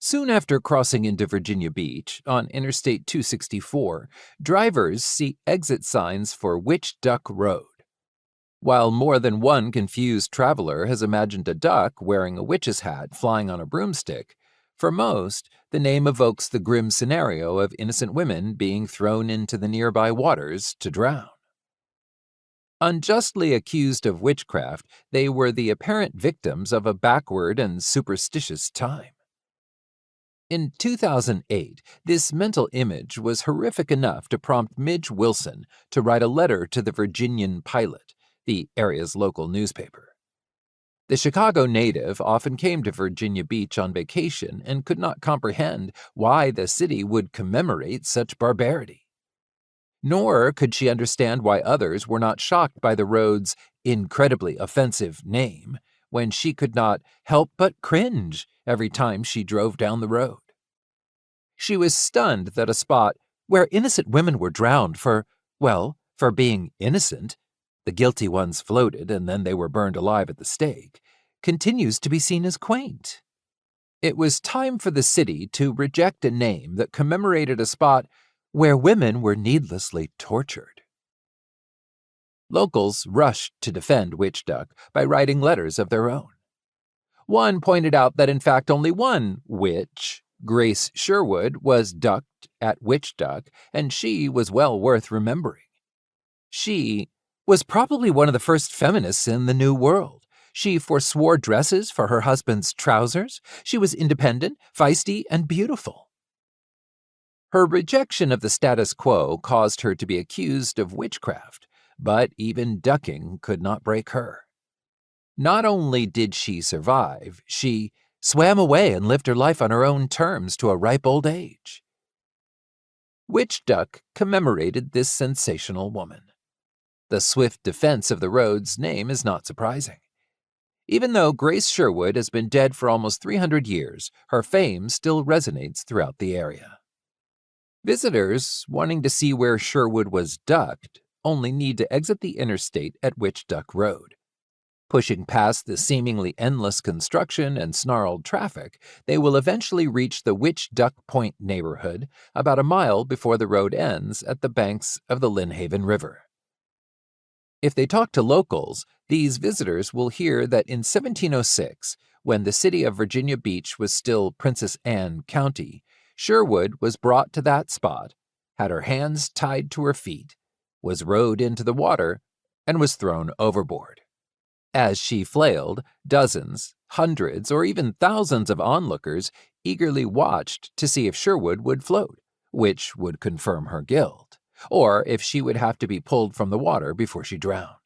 Soon after crossing into Virginia Beach on Interstate 264, drivers see exit signs for Witch Duck Road. While more than one confused traveler has imagined a duck wearing a witch's hat flying on a broomstick, for most, the name evokes the grim scenario of innocent women being thrown into the nearby waters to drown. Unjustly accused of witchcraft, they were the apparent victims of a backward and superstitious time. In 2008, this mental image was horrific enough to prompt Midge Wilson to write a letter to the Virginian Pilot, the area's local newspaper. The Chicago native often came to Virginia Beach on vacation and could not comprehend why the city would commemorate such barbarity. Nor could she understand why others were not shocked by the road's incredibly offensive name, when she could not help but cringe every time she drove down the road. She was stunned that a spot where innocent women were drowned for being innocent, the guilty ones floated and then they were burned alive at the stake, continues to be seen as quaint. It was time for the city to reject a name that commemorated a spot where women were needlessly tortured. Locals rushed to defend Witch Duck by writing letters of their own. One pointed out that in fact only one witch, Grace Sherwood, was ducked at Witch Duck, and she was well worth remembering. She was probably one of the first feminists in the New World. She forswore dresses for her husband's trousers. She was independent, feisty, and beautiful. Her rejection of the status quo caused her to be accused of witchcraft, but even ducking could not break her. Not only did she survive, she swam away and lived her life on her own terms to a ripe old age. Witch Duck commemorated this sensational woman. The swift defense of the road's name is not surprising. Even though Grace Sherwood has been dead for almost 300 years, her fame still resonates throughout the area. Visitors wanting to see where Sherwood was ducked only need to exit the interstate at Witch Duck Road. Pushing past the seemingly endless construction and snarled traffic, they will eventually reach the Witch Duck Point neighborhood about a mile before the road ends at the banks of the Lynnhaven River. If they talk to locals, these visitors will hear that in 1706, when the city of Virginia Beach was still Princess Anne County, Sherwood was brought to that spot, had her hands tied to her feet, was rowed into the water, and was thrown overboard. As she flailed, dozens, hundreds, or even thousands of onlookers eagerly watched to see if Sherwood would float, which would confirm her guilt, or if she would have to be pulled from the water before she drowned.